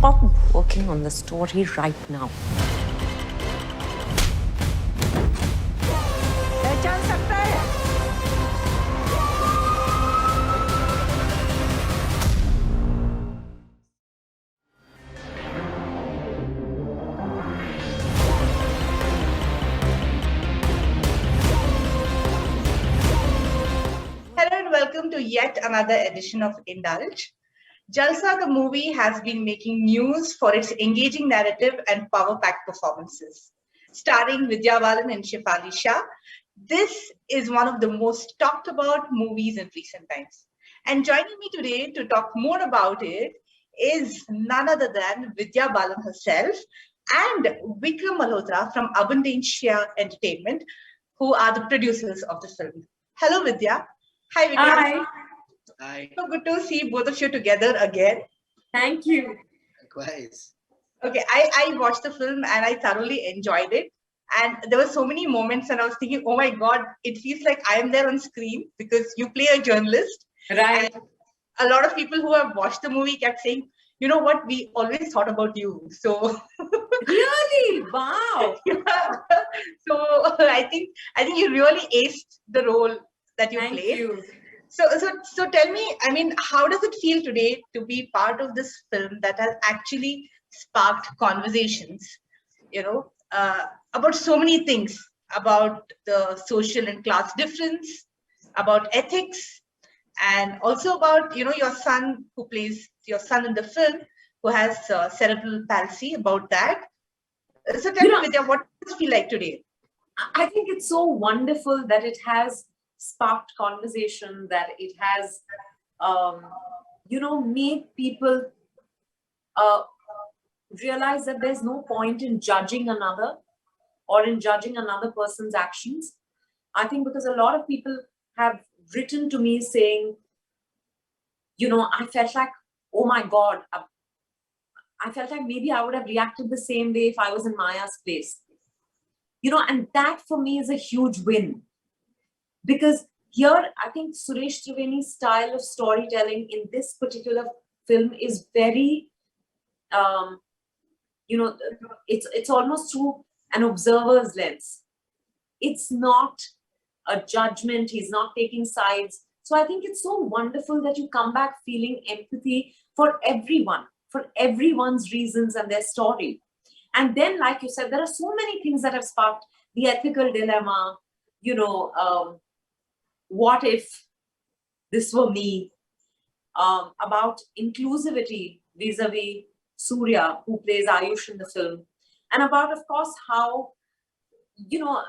stop working on the story right now. Hello and welcome to yet another edition of Indulge. Jalsa, the movie, has been making news for its engaging narrative and power-packed performances. Starring Vidya Balan and Shefali Shah, this is one of the most talked about movies in recent times. And joining me today to talk more about it is none other than Vidya Balan herself and Vikram Malhotra from Abundantia Entertainment, who are the producers of the film. Hello, Vidya. Hi, Vikram. Hi. Hi. So good to see both of you together again. Thank you. Likewise. Okay, I watched the film and I thoroughly enjoyed it. And there were so many moments, and I was thinking, oh my God, it feels like I am there on screen because you play a journalist. Right. And a lot of people who have watched the movie kept saying, you know what, we always thought about you. So Really? Wow. so I think you really aced the role that you Thank played. you. So tell me, I mean, how does it feel today to be part of this film that has actually sparked conversations, about so many things, about the social and class difference, about ethics, and also about, your son who plays your son in the film, who has cerebral palsy, about that. So tell me, Vidya, what does it feel like today? I think it's so wonderful that it has sparked conversation, that it has, made people uh, realize that there's no point in judging another or in judging another person's actions. I think because a lot of people have written to me saying, I felt like, oh my God, I felt like maybe I would have reacted the same way if I was in Maya's place. And that for me is a huge win. Because here, I think Suresh Triveni's style of storytelling in this particular film is very, um, it's almost through an observer's lens. It's not a judgment. He's not taking sides. So I think it's so wonderful that you come back feeling empathy for everyone, for everyone's reasons and their story. And then, like you said, there are so many things that have sparked the ethical dilemma. What if this were me? About inclusivity vis-a-vis Surya, who plays Ayush in the film, and about, of course, how you know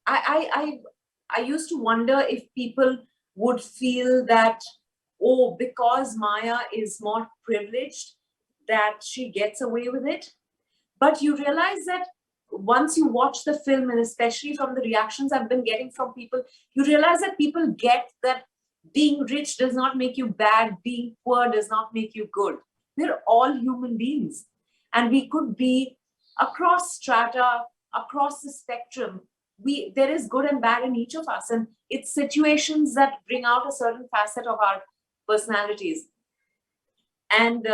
I used to wonder if people would feel that, oh, because Maya is more privileged, that she gets away with it. But you realize that once you watch the film, and especially from the reactions I've been getting from people, you realize that people get that being rich does not make you bad, being poor does not make you good. We're all human beings. And we could be across strata, across the spectrum. There is good and bad in each of us. And it's situations that bring out a certain facet of our personalities. And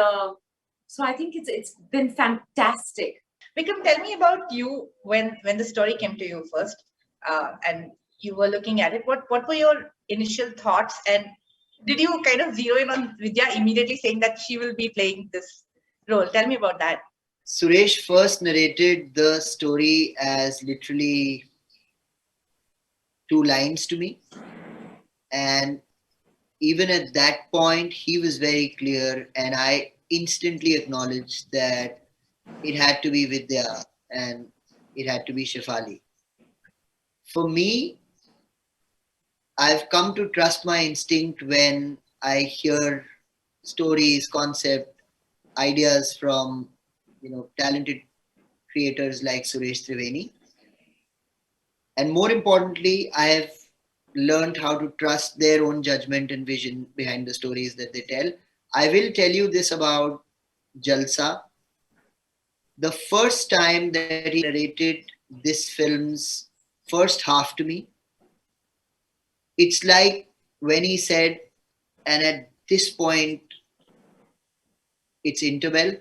so I think it's been fantastic. Vikram, tell me about you when the story came to you first, and you were looking at it. What were your initial thoughts, and did you kind of zero in on Vidya immediately saying that she will be playing this role? Tell me about that. Suresh first narrated the story as literally 2 lines to me. And even at that point, he was very clear, and I instantly acknowledged that it had to be Vidya and it had to be Shefali. For me, I've come to trust my instinct when I hear stories, concept, ideas from talented creators like Suresh Triveni. And more importantly, I have learned how to trust their own judgment and vision behind the stories that they tell. I will tell you this about Jalsa. The first time that he narrated this film's first half to me, it's like when he said, and at this point, its interval,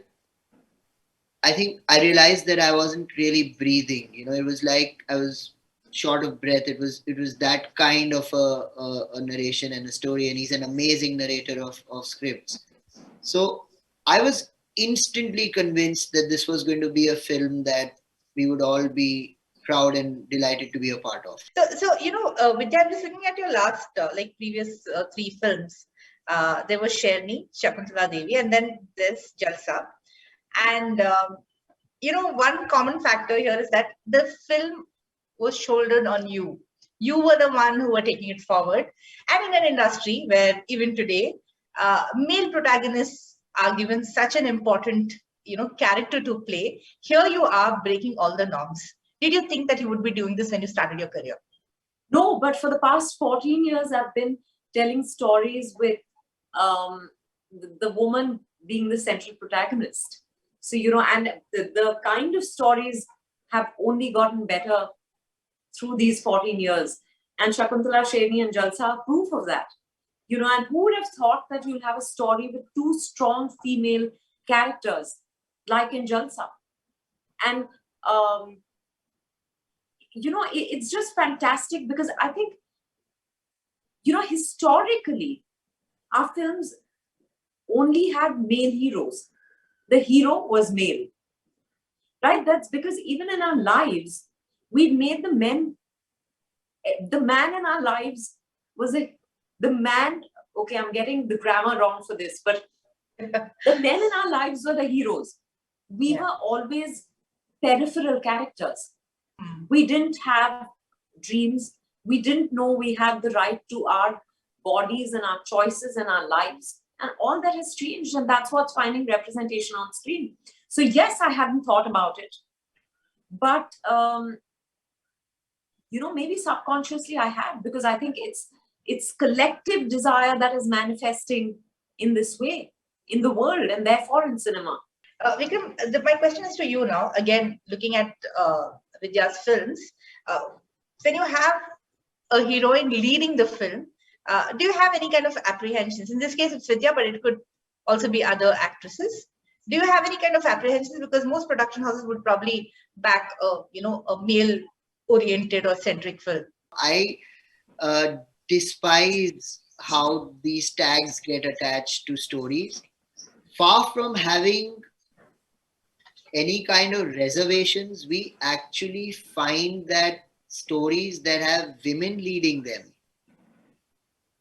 I think I realized that I wasn't really breathing. It was like I was short of breath. It was that kind of a narration and a story, and he's an amazing narrator of scripts. So I was instantly convinced that this was going to be a film that we would all be proud and delighted to be a part of. Vidya, I'm just looking at your last, previous three films. There was Sherni, Shakuntala Devi, and then there's Jalsa. And one common factor here is that the film was shouldered on you. You were the one who were taking it forward. And in an industry where even today, male protagonists are given such an important, character to play, here you are breaking all the norms. Did you think that you would be doing this when you started your career? No, but for the past 14 years, I've been telling stories with the woman being the central protagonist. So, and the kind of stories have only gotten better through these 14 years. And Shakuntala, Sherni, and Jalsa are proof of that. And who would have thought that you'll have a story with two strong female characters, like in Jalsa? And, it's just fantastic because I think, historically, our films only had male heroes. The hero was male, right? That's because even in our lives, we've made the man in our lives the man. Okay, I'm getting the grammar wrong for this, but the men in our lives were the heroes. We were always peripheral characters. We didn't have dreams. We didn't know we had the right to our bodies and our choices and our lives. And all that has changed. And that's what's finding representation on screen. So yes, I hadn't thought about it. But, maybe subconsciously I had, because I think it's collective desire that is manifesting in this way in the world and therefore in cinema. Vikram, my question is to you now. Again, looking at Vidya's films, when you have a heroine leading the film, do you have any kind of apprehensions? In this case, it's Vidya, but it could also be other actresses. Do you have any kind of apprehensions? Because most production houses would probably back a male-oriented or centric film. I despise how these tags get attached to stories. Far from having any kind of reservations, we actually find that stories that have women leading them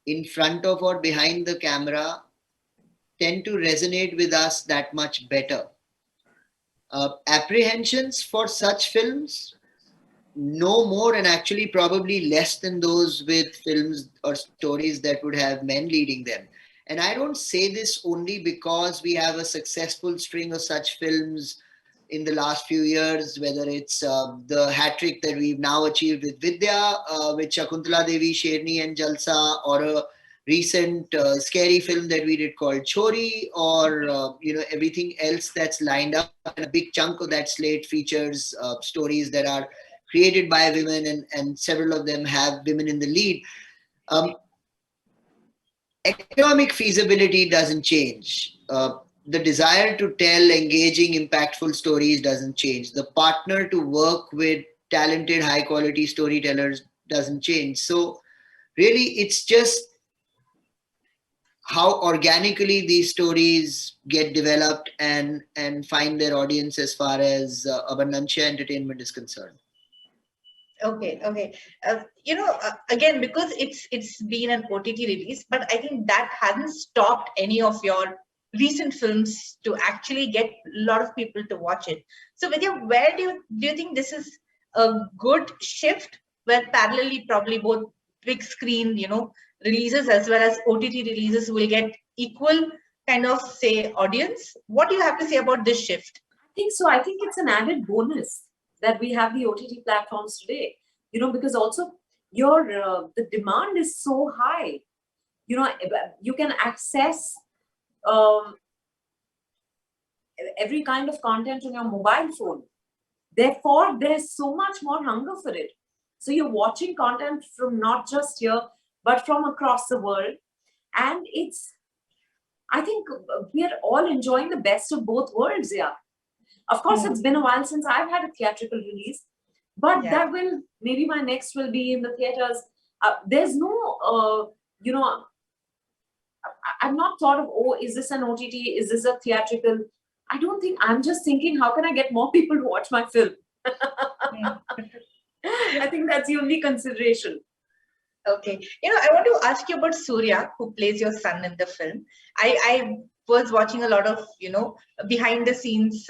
in front of or behind the camera tend to resonate with us that much better. Apprehensions for such films, no more, and actually probably less than those with films or stories that would have men leading them. And I don't say this only because we have a successful string of such films in the last few years, whether it's the hat trick that we've now achieved with Vidya, with Shakuntala Devi, Sherni, and Jalsa, or a recent scary film that we did called Chori, or everything else that's lined up. And a big chunk of that slate features stories that are created by women, and several of them have women in the lead. Economic feasibility doesn't change. The desire to tell engaging, impactful stories doesn't change. The partner to work with talented, high quality storytellers doesn't change. So, really, it's just how organically these stories get developed and find their audience as far as Abundantia Entertainment is concerned. Okay. Again, because it's been an OTT release, but I think that hasn't stopped any of your recent films to actually get a lot of people to watch it. So, Vidya, where do you think this is a good shift, where parallelly probably both big screen, releases as well as OTT releases will get equal kind of audience? What do you have to say about this shift? I think so. I think it's an added bonus that we have the OTT platforms today, because also the demand is so high. You can access every kind of content on your mobile phone. Therefore, there's so much more hunger for it. So you're watching content from not just here, but from across the world. And I think we are all enjoying the best of both worlds. Yeah. Of course, it's been a while since I've had a theatrical release, but Yeah. that will maybe my next will be in the theaters. There's no, I've not thought of, oh, is this an OTT? Is this a theatrical? I don't think. I'm just thinking, how can I get more people to watch my film? Mm. I think that's the only consideration. Okay. I want to ask you about Surya, who plays your son in the film. I was watching a lot of, behind the scenes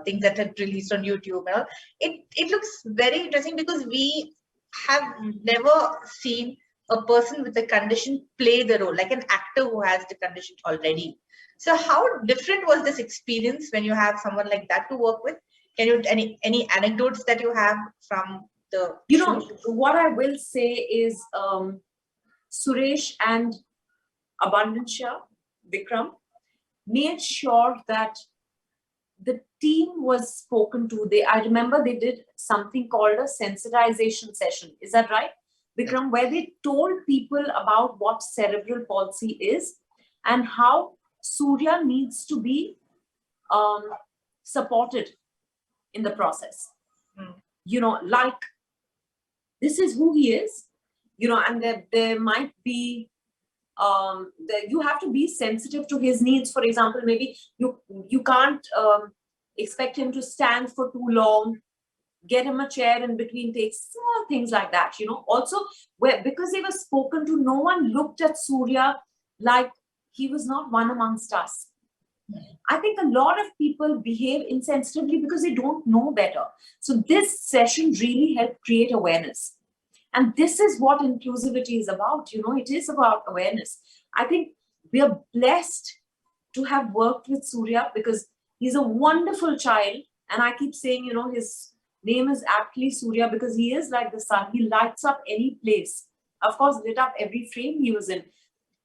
things that had released on YouTube and all. It looks very interesting because we have never seen a person with a condition play the role, like an actor who has the condition already. So how different was this experience when you have someone like that to work with? Can you any anecdotes that you have from the shoot? What I will say is Suresh and Abundantia, Vikram, made sure that the team was spoken to. I remember they did something called a sensitization session. Is that right, Vikram? Where they told people about what cerebral palsy is and how Surya needs to be supported in the process. Like, this is who he is, and there might be you have to be sensitive to his needs. For example, maybe you can't expect him to stand for too long, get him a chair in between takes, small things like that. Also, because they were spoken to, no one looked at Surya like he was not one amongst us. I think a lot of people behave insensitively because they don't know better. So this session really helped create awareness. And this is what inclusivity is about. It is about awareness. I think we are blessed to have worked with Surya because he's a wonderful child. And I keep saying, his name is aptly Surya because he is like the sun. He lights up any place. Of course, lit up every frame he was in.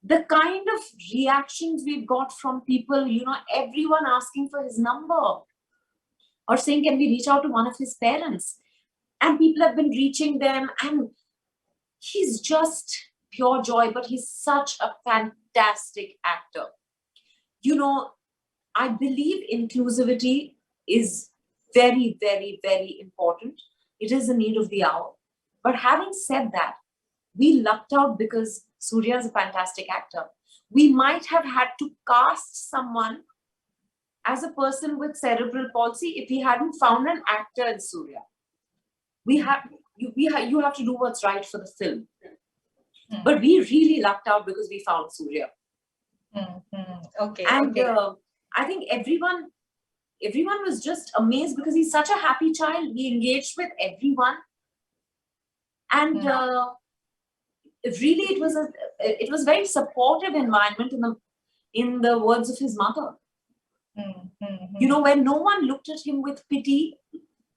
The kind of reactions we've got from people, everyone asking for his number or saying, can we reach out to one of his parents? And people have been reaching them, and he's just pure joy, but he's such a fantastic actor. I believe inclusivity is very, very, very important. It is the need of the hour. But having said that, we lucked out because Surya is a fantastic actor. We might have had to cast someone as a person with cerebral palsy if we hadn't found an actor in Surya. You have to do what's right for the film. But we really lucked out because we found Surya. Okay. And okay. I think everyone was just amazed because he's such a happy child. He engaged with everyone. And really, it was very supportive environment in the words of his mother. Where no one looked at him with pity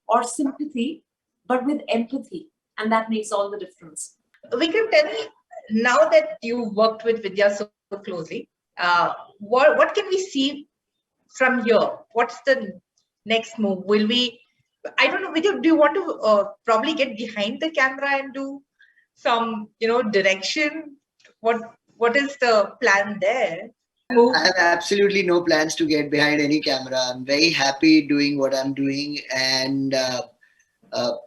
or sympathy, but with empathy. And that makes all the difference. Vikram, tell me, now that you worked with Vidya so closely, what can we see from here? What's the next move? Will we, I don't know, Vidya, do you want to probably get behind the camera and do some, direction? What is the plan there? I have absolutely no plans to get behind any camera. I'm very happy doing what I'm doing and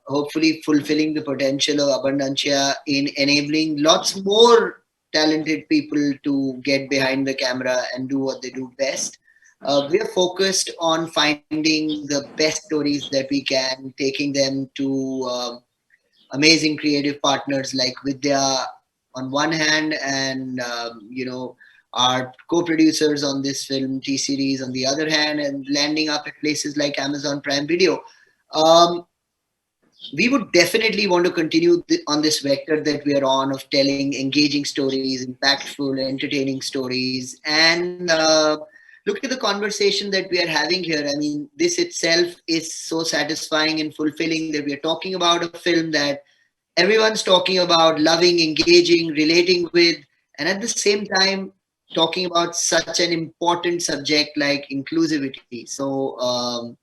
hopefully fulfilling the potential of Abundantia in enabling lots more talented people to get behind the camera and do what they do best. We are focused on finding the best stories that we can, taking them to amazing creative partners like Vidya on one hand and, our co-producers on this film T-Series on the other hand, and landing up at places like Amazon Prime Video. We would definitely want to continue on this vector that we are on of telling engaging stories, impactful, entertaining stories, and look at the conversation that we are having here. I mean, this itself is so satisfying and fulfilling that we are talking about a film that everyone's talking about, loving, engaging, relating with, and at the same time, talking about such an important subject like inclusivity. So,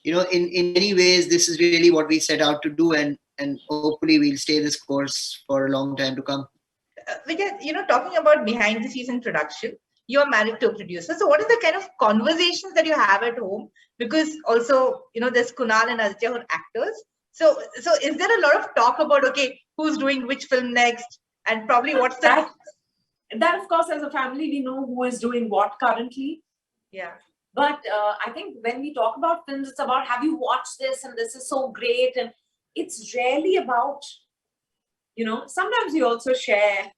in many ways, this is really what we set out to do, and hopefully we'll stay this course for a long time to come. Because, talking about behind the scenes in production, you're married to a producer. So what is the kind of conversations that you have at home? Because also, there's Kunal and Aditya who are actors. So is there a lot of talk about, okay, who's doing which film next? And probably what's the... That of course, as a family, we know who is doing what currently. Yeah. But I think when we talk about films, it's about, have you watched this? And this is so great. And it's rarely about, sometimes we also share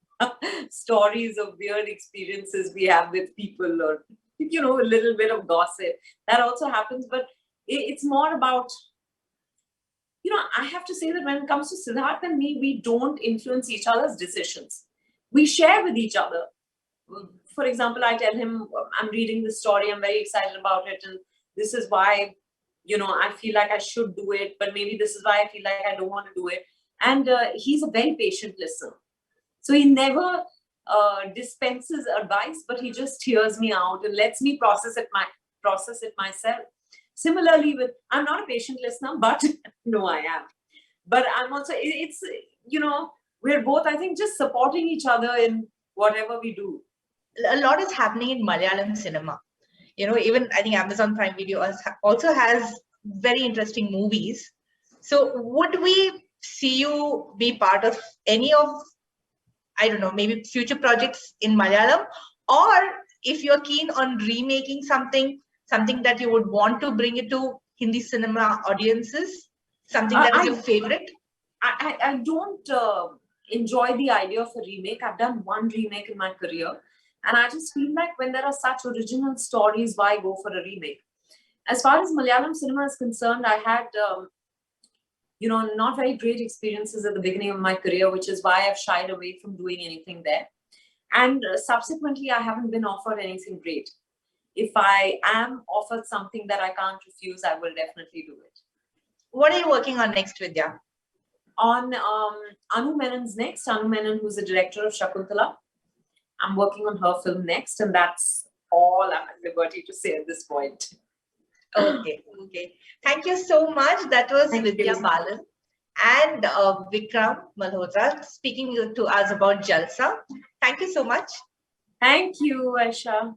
stories of weird experiences we have with people, or, a little bit of gossip. That also happens. But it's more about, I have to say that when it comes to Siddharth and me, we don't influence each other's decisions. We share with each other. For example, I tell him, I'm reading this story, I'm very excited about it, and this is why, I feel like I should do it, but maybe this is why I feel like I don't want to do it. And he's a very patient listener. So he never dispenses advice, but he just hears me out and lets me process it myself. Similarly, I'm not a patient listener, but no, I am. But I'm also, we're both, I think, just supporting each other in whatever we do. A lot is happening in Malayalam cinema. Even I think Amazon Prime Video also has very interesting movies. So would we see you be part of any of, I don't know, maybe future projects in Malayalam? Or if you're keen on remaking something that you would want to bring it to Hindi cinema audiences, something that is your favorite? I don't enjoy the idea of a remake. I've done one remake in my career. And I just feel like when there are such original stories, why go for a remake? As far as Malayalam cinema is concerned, I had, not very great experiences at the beginning of my career, which is why I've shied away from doing anything there. And subsequently, I haven't been offered anything great. If I am offered something that I can't refuse, I will definitely do it. What are you working on next, Vidya? On Anu Menon's next. Anu Menon, who's the director of Shakuntala. I'm working on her film next, and that's all I'm at liberty to say at this point. Okay. Thank you so much. That was Vidya Balan and Vikram Malhotra speaking to us about Jalsa. Thank you so much. Thank you, Aisha.